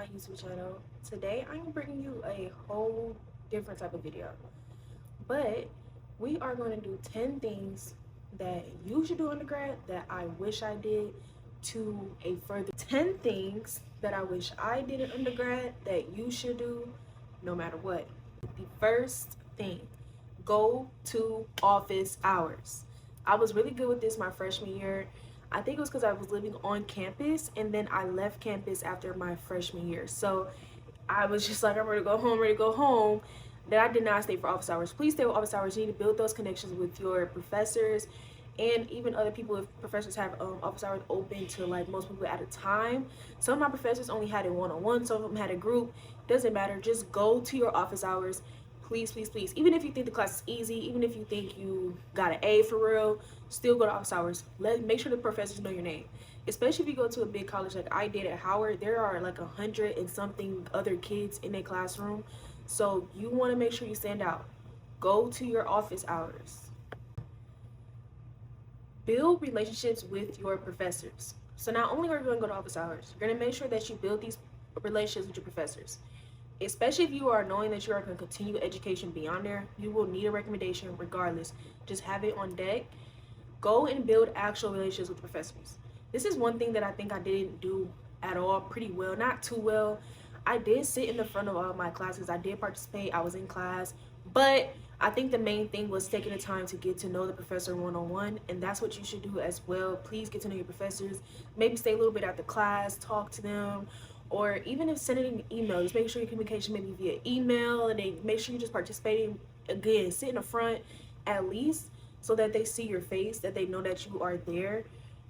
my YouTube channel. Today I'm bringing you a whole different type of video, but we are going to do 10 things that you should do undergrad that I wish I did to a further 10 things that I wish I did in undergrad that you should do no matter what. The first thing, go to office hours. I was really good with this my freshman year. I think it was because I was living on campus and then I left campus after my freshman year. So I was just like, I'm ready to go home, ready to go home. That I did not stay for office hours. Please stay with office hours. You need to build those connections with your professors and even other people. If professors have office hours open to like most people at a time. Some of my professors only had it one-on-one. Some of them had a group. Doesn't matter. Just go to your office hours. Please, please, please. Even if you think the class is easy, even if you think you got an A for real, still go to office hours. Make sure the professors know your name. Especially if you go to a big college like I did at Howard, there are like 100 and something other kids in a classroom. So you want to make sure you stand out. Go to your office hours. Build relationships with your professors. So not only are you going to go to office hours, you're going to make sure that you build these relationships with your professors. Especially if you are knowing that you are going to continue education beyond there, you will need a recommendation regardless. Just have it on deck. Go and build actual relationships with professors. This is one thing that I think I didn't do at all pretty well, not too well. I did sit in the front of all of my classes. I did participate. I was in class. But I think the main thing was taking the time to get to know the professor one-on-one, and that's what you should do as well. Please get to know your professors. Maybe stay a little bit after class, talk to them, or even if sending an email, just make sure your communication maybe via email, and then make sure you're just participating. Again, sit in the front at least so that they see your face, that they know that you are there.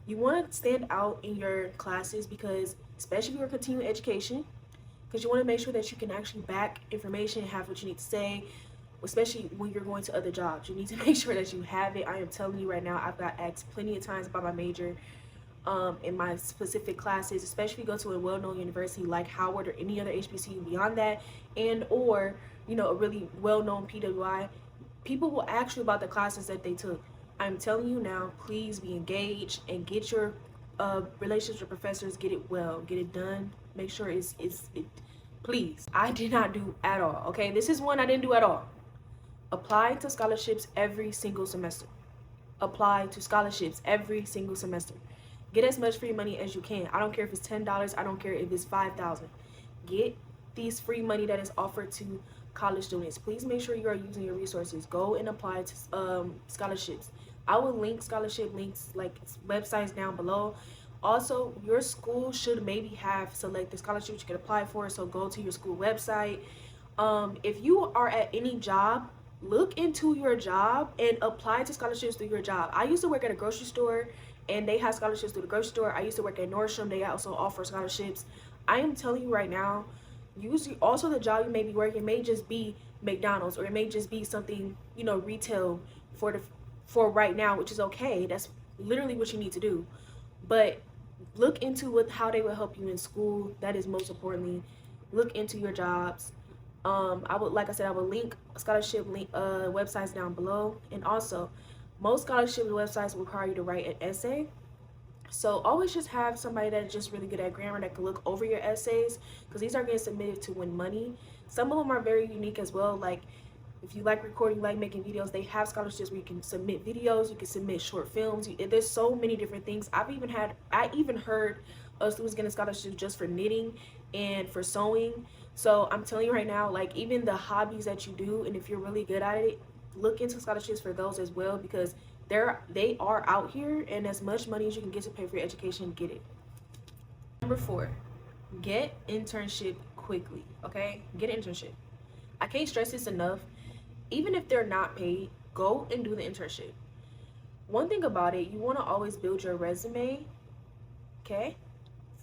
You want to stand out in your classes because, especially if you're continuing education, because you want to make sure that you can actually back information, have what you need to say, especially when you're going to other jobs. You need to make sure that you have it. I am telling you right now, I've got asked plenty of times about my major in my specific classes, especially if you go to a well-known university like Howard or any other HBCU beyond that, and or a really well-known PWI. People will ask you about the classes that they took. I'm telling you now, please be engaged and get your relationships with professors, get it well, get it done. Make sure it please. I did not do at all, okay? This is one I didn't do at all. Apply to scholarships every single semester. Apply to scholarships every single semester. Get as much free money as you can. I don't care if it's $10. I don't care if it's $5,000. Get these free money that is offered to college students. Please make sure you are using your resources. Go and apply to scholarships. I will link scholarship links, like websites down below. Also, your school should maybe have selected scholarships you can apply for, so go to your school website. If you are at any job, look into your job and apply to scholarships through your job. I used to work at a grocery store and they had scholarships through the grocery store. I used to work at Nordstrom. They also offer scholarships. I am telling you right now, also the job you may be working may just be McDonald's, or it may just be something, retail for right now, which is okay. That's literally what you need to do. But look into how they will help you in school. That is most importantly. Look into your jobs. Like I said, I will link scholarship websites down below. And also, most scholarship websites require you to write an essay. So always just have somebody that's just really good at grammar that can look over your essays, because these are getting submitted to win money. Some of them are very unique as well. Like if you like recording, you like making videos, they have scholarships where you can submit videos, you can submit short films. There's so many different things. I even heard of students getting scholarships just for knitting and for sewing. So I'm telling you right now, like even the hobbies that you do, and if you're really good at it, look into scholarships for those as well, because they are out here, and as much money as you can get to pay for your education, get it. Number 4, get internship quickly, okay? Get an internship. I can't stress this enough. Even if they're not paid, go and do the internship. One thing about it, you want to always build your resume, okay?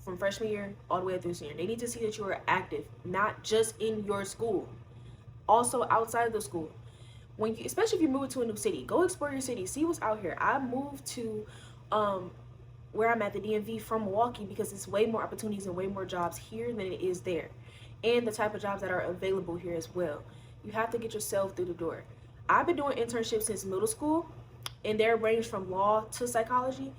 From freshman year all the way through senior. They need to see that you are active, not just in your school, also outside of the school. Especially if you're moving to a new city, go explore your city, see what's out here. I moved to where I'm at, the DMV, from Milwaukee, because it's way more opportunities and way more jobs here than it is there, and the type of jobs that are available here as well. You have to get yourself through the door. I've been doing internships since middle school, and they range from law to psychology.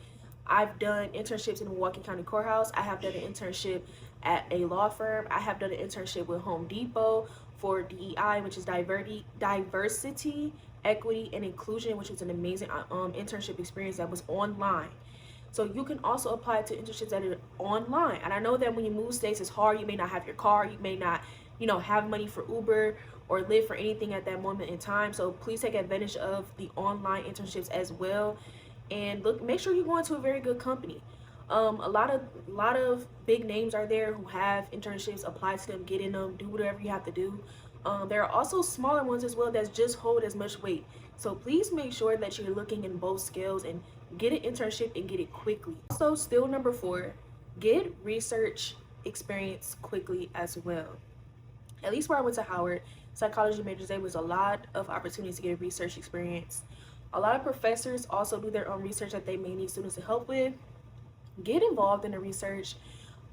I've done internships in the Milwaukee County Courthouse. I have done an internship at a law firm. I have done an internship with Home Depot for DEI, which is diversity, equity, and inclusion, which was an amazing internship experience that was online. So you can also apply to internships that are online. And I know that when you move states, it's hard. You may not have your car. You may not, have money for Uber or live for anything at that moment in time. So please take advantage of the online internships as well. And make sure you go into a very good company. A lot of big names are there who have internships. Apply to them, get in them, do whatever you have to do. There are also smaller ones as well that just hold as much weight. So please make sure that you're looking in both scales and get an internship and get it quickly. Also, still number 4, get research experience quickly as well. At least where I went to Howard, psychology majors, there was a lot of opportunities to get research experience. A lot of professors also do their own research that they may need students to help with. Get involved in the research.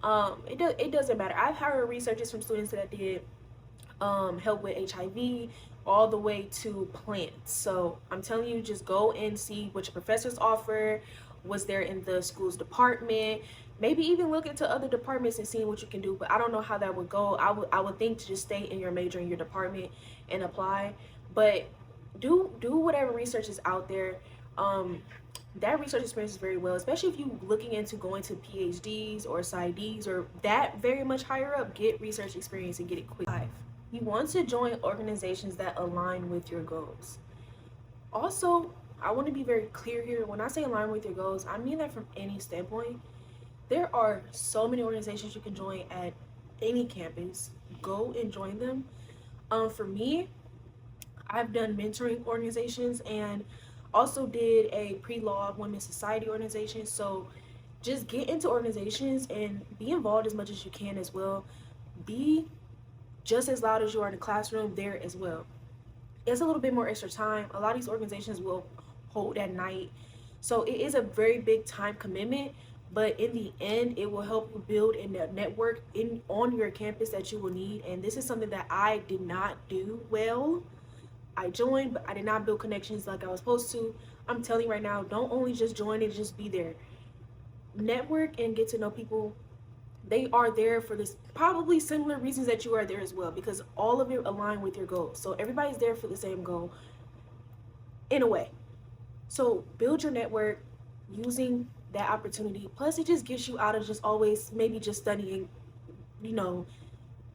It doesn't matter. I've hired researchers from students that did help with HIV all the way to plants. So I'm telling you, just go and see what your professors offer, what's there in the school's department. Maybe even look into other departments and seeing what you can do. But I don't know how that would go. I would think to just stay in your major in your department and apply. But do whatever research is out there. That research experience is very well, especially if you're looking into going to PhDs or PsyDs or that very much higher up. Get research experience and get it quick. 5, you want to join organizations that align with your goals. Also, I want to be very clear here. When I say align with your goals, I mean that from any standpoint. There are so many organizations you can join at any campus. Go and join them. For me, I've done mentoring organizations and also did a pre-law women's society organization. So just get into organizations and be involved as much as you can as well. Be just as loud as you are in the classroom there as well. It's a little bit more extra time. A lot of these organizations will hold at night. So it is a very big time commitment, but in the end, it will help you build in a network on your campus that you will need. And this is something that I did not do well. I joined, but I did not build connections like I was supposed to. I'm telling you right now, don't only just join and just be there. Network and get to know people. They are there for this probably similar reasons that you are there as well, because all of it align with your goals. So everybody's there for the same goal in a way. So build your network using that opportunity. Plus it just gets you out of just always maybe just studying, going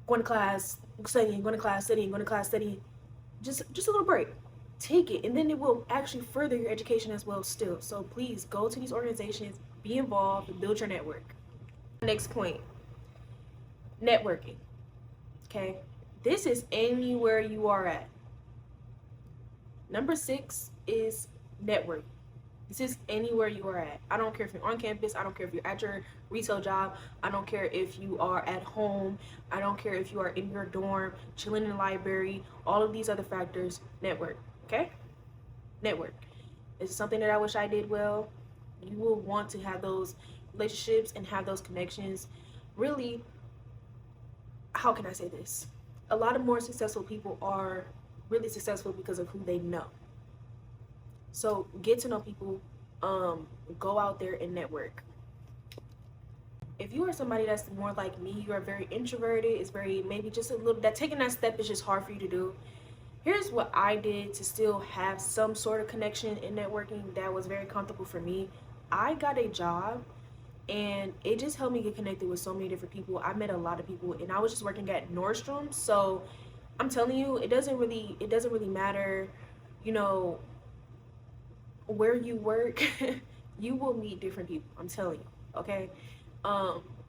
to class, studying, going to class, studying, going to class, studying. Just a little break. Take it, and then it will actually further your education as well still. So please go to these organizations, be involved, and build your network. Next point, networking. Okay, this is anywhere you are at. Number 6 is network. This is anywhere you are at. I don't care if you're on campus. I don't care if you're at your retail job. I don't care if you are at home. I don't care if you are in your dorm, chilling in the library. All of these other factors, network. Okay? Network. This is something that I wish I did well. You will want to have those relationships and have those connections. Really, how can I say this? A lot of more successful people are really successful because of who they know. So get to know people, go out there and network. If you are somebody that's more like me, you are very introverted, it's very, maybe just a little, that taking that step is just hard for you to do. Here's what I did to still have some sort of connection in networking that was very comfortable for me. I got a job and it just helped me get connected with so many different people. I met a lot of people and I was just working at Nordstrom. So I'm telling you, it doesn't really matter, where you work. You will meet different people, I'm telling you. Okay,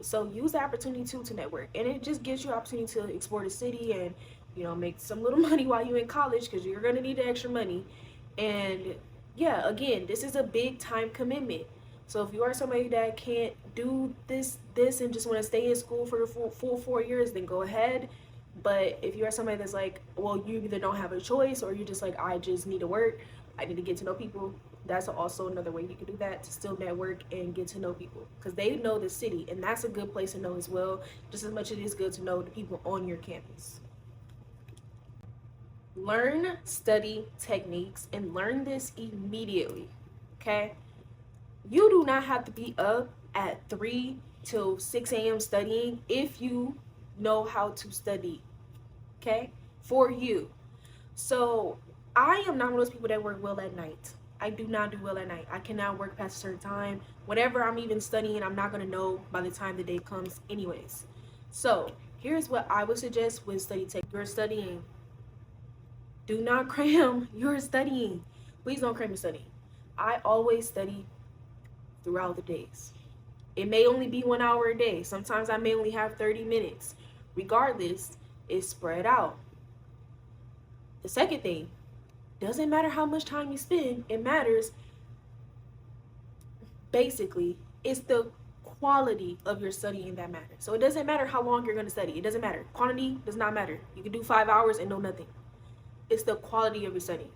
so use the opportunity to network, and it just gives you an opportunity to explore the city and make some little money while you're in college, because you're going to need the extra money. And yeah, again, this is a big time commitment. So if you are somebody that can't do this and just want to stay in school for the full 4 years, then go ahead. But if you are somebody that's like, well, you either don't have a choice or you're just like, I just need to work, I need to get to know people, that's also another way you can do that, to still network and get to know people, because they know the city, and that's a good place to know as well, just as much as it is good to know the people on your campus. Learn study techniques, and learn this immediately. Okay, you do not have to be up at 3 till 6 a.m. studying if you know how to study, okay? For you. So I am not one of those people that work well at night. I do not do well at night. I cannot work past a certain time. Whatever I'm even studying, I'm not going to know by the time the day comes anyways. So here's what I would suggest with study tech. You're studying. Do not cram. You're studying. Please don't cram your studying. I always study throughout the days. It may only be 1 hour a day. Sometimes I may only have 30 minutes. Regardless, it's spread out. The second thing, doesn't matter how much time you spend, it matters. Basically, it's the quality of your studying that matters. So it doesn't matter how long you're going to study. It doesn't matter. Quantity does not matter. You can do 5 hours and know nothing. It's the quality of your study.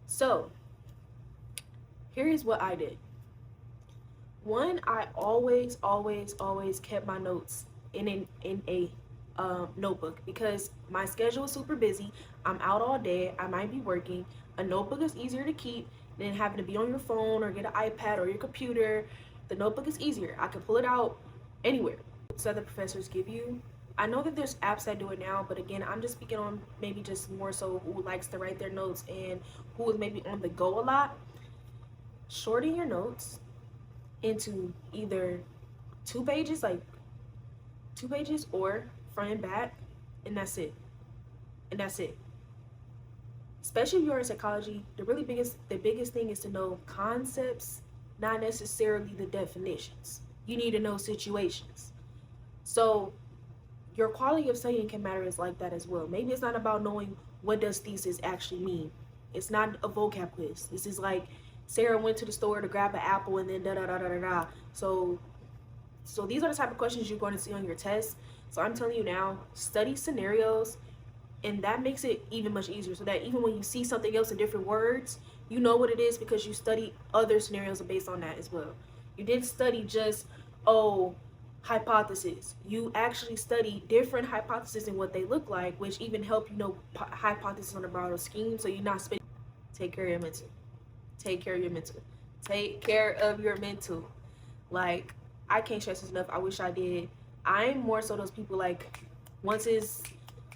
So here is what I did. One, I always kept my notes in a notebook because my schedule is super busy. I'm out all day. I might be working. A notebook is easier to keep than having to be on your phone or get an iPad or your computer. The notebook is easier. I can pull it out anywhere. So the professors give you. I know that there's apps that do it now, but again, I'm just speaking on maybe just more so who likes to write their notes and who is maybe on the go a lot. Shorten your notes into either 2 pages, like 2 pages, or front and back, and that's it. And that's it. Especially if you're in psychology, the biggest thing is to know concepts, not necessarily the definitions. You need to know situations. So your quality of studying can matter is like that as well. Maybe it's not about knowing what does thesis actually mean. It's not a vocab quiz. This is like Sarah went to the store to grab an apple and then da da da da da da. So these are the type of questions you're going to see on your test. So I'm telling you now, study scenarios, and that makes it even much easier. So that even when you see something else in different words, you know what it is because you study other scenarios based on that as well. You didn't study just, hypothesis. You actually study different hypotheses and what they look like, which even help you know hypothesis on a broader scheme. So you're not spending. Take care of your mental. Take care of your mental. Take care of your mental. Like, I can't stress this enough. I wish I did. I'm more so those people like, once it's,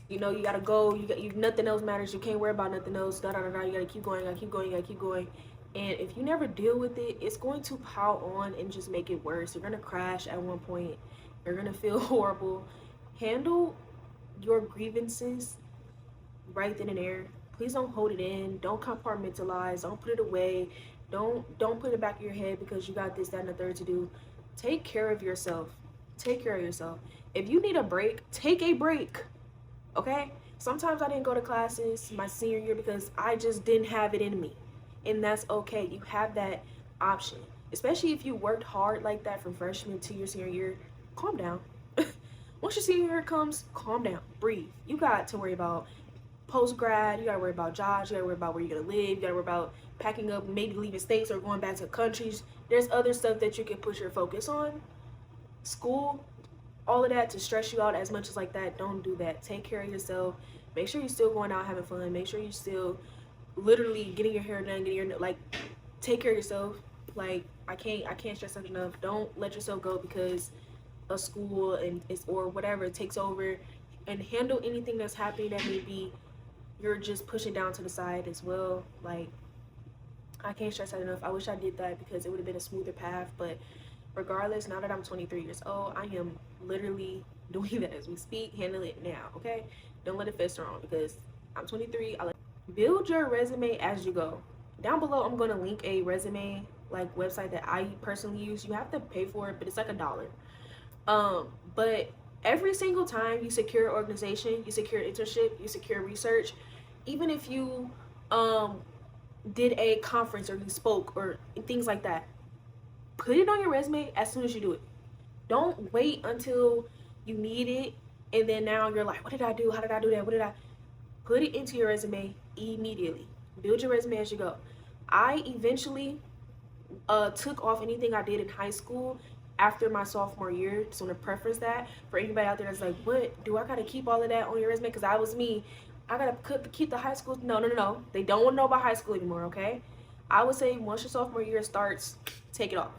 you gotta go. You nothing else matters. You can't worry about nothing else. Da da da da. You gotta keep going. You gotta keep going. You gotta keep going. And if you never deal with it, it's going to pile on and just make it worse. You're gonna crash at one point. You're gonna feel horrible. Handle your grievances right then and there. Please don't hold it in. Don't compartmentalize. Don't put it away. Don't put it back in your head because you got this, that, and the third to do. Take care of yourself. Take care of yourself. If you need a break, take a break. Okay? Sometimes I didn't go to classes my senior year because I just didn't have it in me. And that's okay. You have that option. Especially if you worked hard like that from freshman to your senior year, calm down. Once your senior year comes, calm down. Breathe. You got to worry about post-grad. You got to worry about jobs. You got to worry about where you're going to live. You got to worry about packing up, maybe leaving states or going back to countries. There's other stuff that you can put your focus on. School, all of that to stress you out as much as like that. Don't do that. Take care of yourself. Make sure you're still going out having fun. Make sure you're still literally getting your hair done, take care of yourself. Like, I can't stress that enough. Don't let yourself go because of school or whatever takes over, and handle anything that's happening that maybe you're just pushing down to the side as well. Like, I can't stress that enough. I wish I did that because it would have been a smoother path, but regardless, now that I'm 23 years old, I am literally doing that as we speak. Handle it now, okay? Don't let it fester on because I'm 23. Build your resume as you go. Down below, I'm going to link a resume website that I personally use. You have to pay for it, but it's like $1. But every single time you secure an organization, you secure an internship, you secure research, even if you did a conference or you spoke or things like that, put it on your resume as soon as you do it. Don't wait until you need it and then now you're like, what did I do? How did I do that? Put it into your resume immediately. Build your resume as you go. I eventually took off anything I did in high school after my sophomore year. Just want to preference that for anybody out there that's like, what, do I gotta keep all of that on your resume? Because I was me. I gotta keep the high school. No. They don't want to know about high school anymore, okay? I would say once your sophomore year starts, take it off.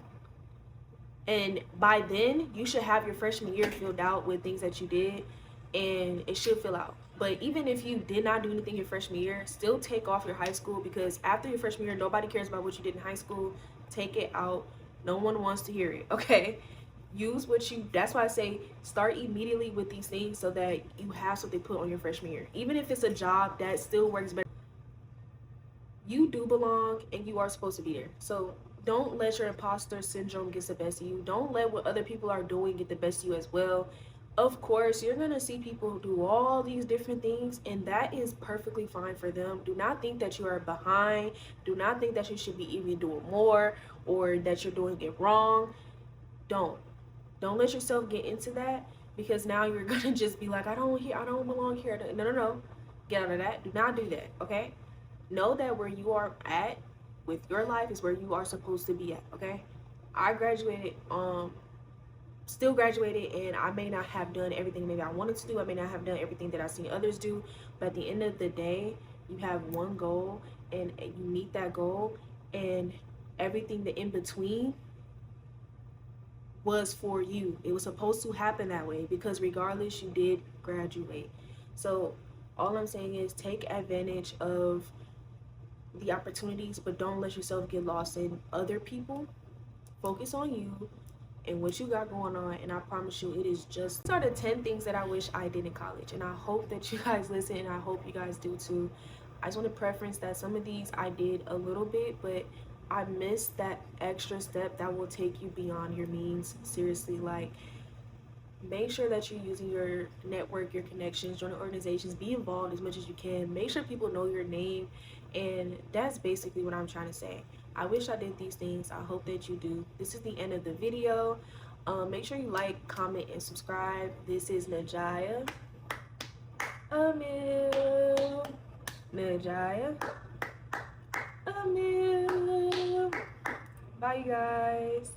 And by then, you should have your freshman year filled out with things that you did, and it should fill out. But even if you did not do anything your freshman year, still take off your high school, because after your freshman year, nobody cares about what you did in high school. Take it out. No one wants to hear it, okay? Use what you, that's why I say start immediately with these things so that you have something put on your freshman year. Even if it's a job, that still works better. You do belong and you are supposed to be there. So don't let your imposter syndrome get the best of you. Don't let what other people are doing get the best of you as well. Of course, you're going to see people do all these different things, and that is perfectly fine for them. Do not think that you are behind. Do not think that you should be even doing more or that you're doing it wrong. Don't. Don't let yourself get into that, because now you're going to just be like, I don't belong here. No, no, no. Get out of that. Do not do that, okay? Know that where you are at with your life is where you are supposed to be at, okay? I graduated, still graduated, and I may not have done everything maybe I wanted to do. I may not have done everything that I've seen others do, but at the end of the day, you have one goal, and you meet that goal, and everything the in between was for you. It was supposed to happen that way, because regardless, you did graduate. So all I'm saying is take advantage of the opportunities, but don't let yourself get lost in other people. Focus on you and what you got going on, and I promise you, it is just, these are the 10 things that I wish I did in college, and I hope that you guys listen, and I hope you guys do too. I just want to preference that some of these I did a little bit, but I missed that extra step that will take you beyond your means. Seriously, like, make sure that you're using your network, your connections, join organizations, be involved as much as you can. Make sure people know your name, and that's basically what I'm trying to say. I wish I did these things. I hope that you do. This is the end of the video. Make sure you like, comment, and subscribe. This is Najaya. Amil. Najaya. Amil. Bye, you guys.